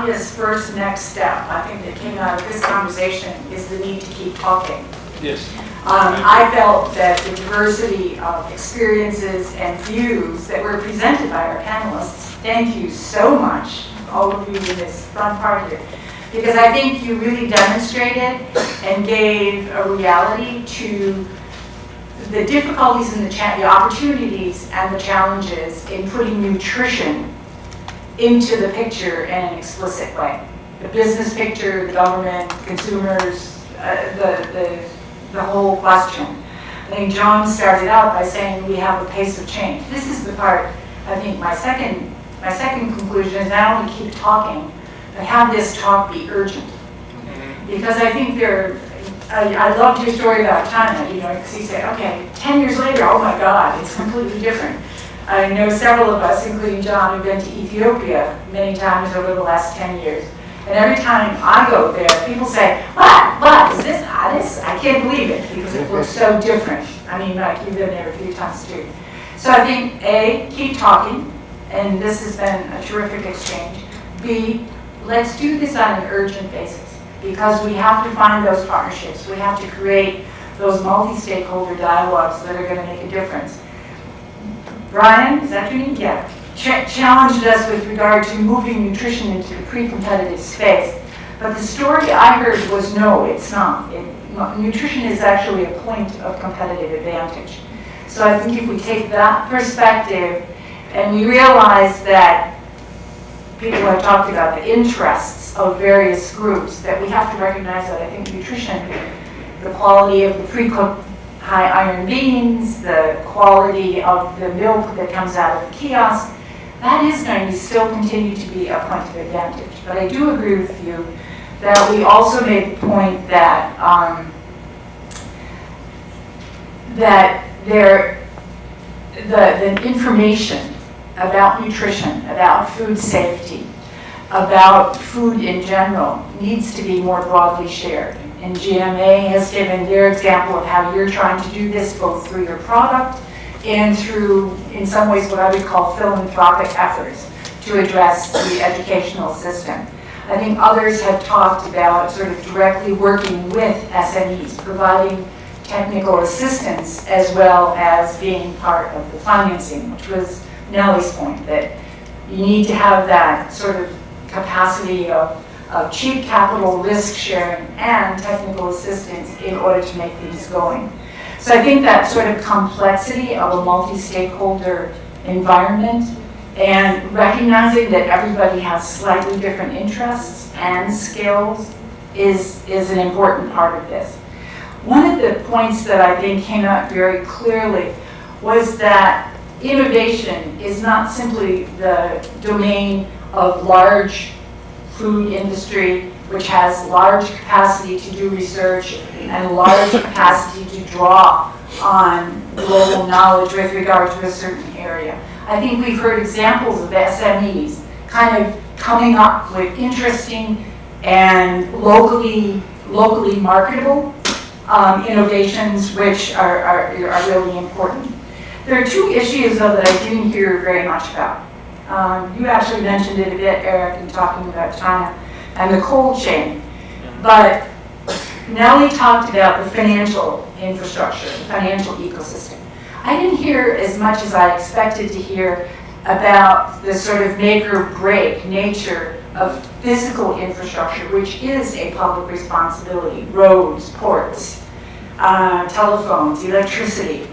obvious first next step, I think, that came out of this conversation is the need to keep talking. Yes. I felt that the diversity of experiences and views that were presented by our panelists, thank you so much, all of you in this front part here, because I think you really demonstrated and gave a reality to the difficulties and the opportunities and the challenges in putting nutrition into the picture in an explicit way. The business picture, the government, consumers, the whole question. I think John started out by saying we have a pace of change. This is the part, I think, my second conclusion is not only keep talking, but have this talk be urgent. Because I think I loved your story about China, you know, because you said, okay, 10 years later, oh my God, it's completely different. I know several of us, including John, have been to Ethiopia many times over the last 10 years. And every time I go there, people say, what, is this Addis? I can't believe it, because it looks so different. I mean, like, you've been there a few times too. So I think, A, keep talking, and this has been a terrific exchange. B, let's do this on an urgent basis, because we have to find those partnerships. We have to create those multi-stakeholder dialogues that are going to make a difference. Brian, is that your name? Yeah. Challenged us with regard to moving nutrition into the pre-competitive space. But the story I heard was no, it's not. Nutrition is actually a point of competitive advantage. So I think if we take that perspective and we realize that people have talked about the interests of various groups, that we have to recognize that I think nutrition, the quality of the pre-cooked high iron beans, the quality of the milk that comes out of the kiosk, that is going to still continue to be a point of advantage. But I do agree with you that we also made the point that the information about nutrition, about food safety, about food in general needs to be more broadly shared. And GMA has given their example of how you're trying to do this both through your product and through, in some ways, what I would call philanthropic efforts to address the educational system. I think others have talked about sort of directly working with SMEs, providing technical assistance as well as being part of the financing, which was Nellie's point, that you need to have that sort of capacity of cheap capital, risk sharing, and technical assistance in order to make these going. So I think that sort of complexity of a multi-stakeholder environment and recognizing that everybody has slightly different interests and skills is an important part of this. One of the points that I think came out very clearly was that innovation is not simply the domain of large food industry, which has large capacity to do research and large capacity to draw on global knowledge with regard to a certain area. I think we've heard examples of SMEs kind of coming up with interesting and locally marketable innovations, which are really important. There are two issues, though, that I didn't hear very much about. You actually mentioned it a bit, Eric, in talking about China and the cold chain. But Nellie talked about the financial infrastructure, the financial ecosystem. I didn't hear as much as I expected to hear about the sort of make or break nature of physical infrastructure, which is a public responsibility, roads, ports, telephones, electricity.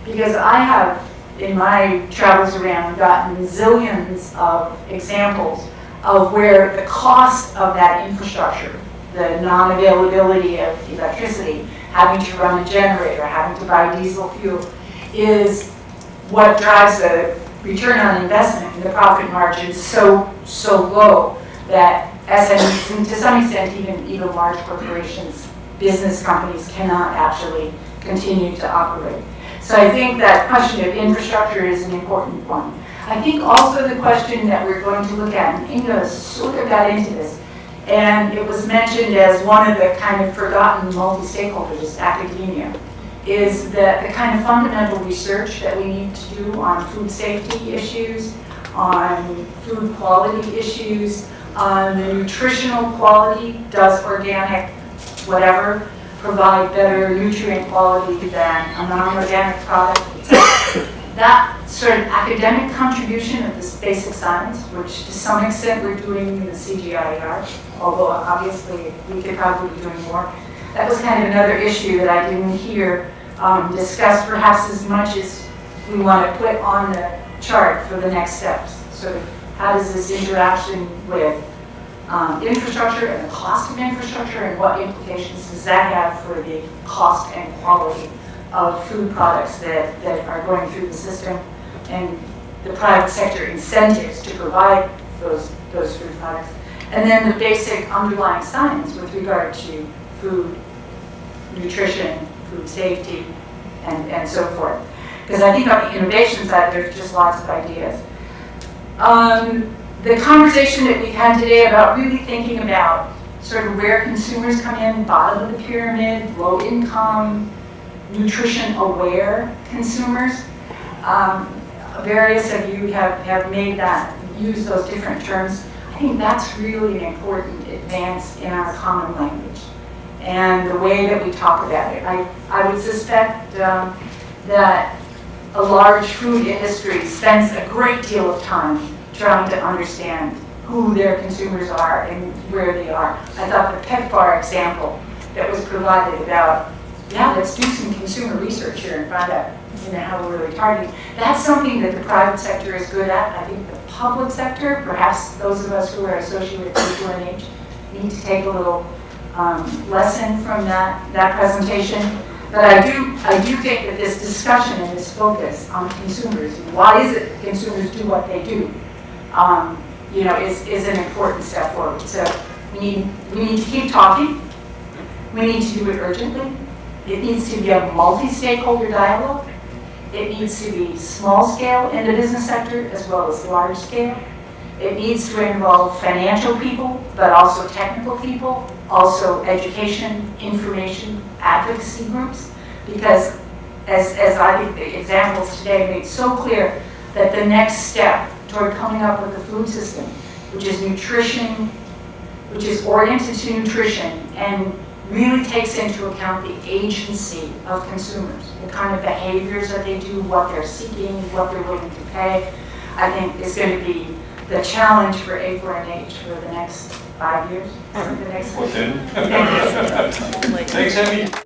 Because I have, in my travels around, gotten zillions of examples of where the cost of that infrastructure, the non-availability of electricity, having to run a generator, having to buy diesel fuel, is what drives the return on investment and the profit margin so low that SMEs, and to some extent even large corporations, business companies cannot actually continue to operate. So I think that question of infrastructure is an important one. I think also the question that we're going to look at, and Inga sort of got into this, and it was mentioned as one of the kind of forgotten multi-stakeholders, academia, is that the kind of fundamental research that we need to do on food safety issues, on food quality issues, The nutritional quality, does organic, whatever, provide better nutrient quality than a non-organic product? That sort of academic contribution of this basic science, which to some extent we're doing in the CGIER, although obviously we could probably be doing more. That was kind of another issue that I didn't hear discussed perhaps as much as we want to put on the chart for the next steps. Sort of how does this interaction with infrastructure and the cost of infrastructure, and what implications does that have for the cost and quality of food products that are going through the system, and the private sector incentives to provide those food products. And then the basic underlying science with regard to food, nutrition, food safety, and so forth. Because I think on the innovation side, there's just lots of ideas. The conversation that we've had today about really thinking about sort of where consumers come in, bottom of the pyramid, low income, nutrition aware consumers. Various of you have made that, used those different terms. I think that's really an important advance in our common language and the way that we talk about it. I would suspect that a large food industry spends a great deal of time trying to understand who their consumers are and where they are. I thought the PEPFAR example that was provided about, yeah, let's do some consumer research here and find out how we're really targeting. That's something that the private sector is good at. I think the public sector, perhaps those of us who are associated with H need to take a little lesson from that presentation. But I do think that this discussion and this focus on consumers, why is it that consumers do what they do, is an important step forward. So we need to keep talking. We need to do it urgently. It needs to be a multi-stakeholder dialogue. It needs to be small scale in the business sector as well as large scale. It needs to involve financial people, but also technical people, also education, information, advocacy groups, because as I think the examples today made so clear that the next step toward coming up with a food system, which is nutrition, which is oriented to nutrition and really takes into account the agency of consumers, the kind of behaviors that they do, what they're seeking, what they're willing to pay, I think is going to be the challenge for IFPRI for the next 5 years, or the next 10. Thanks, Emmy.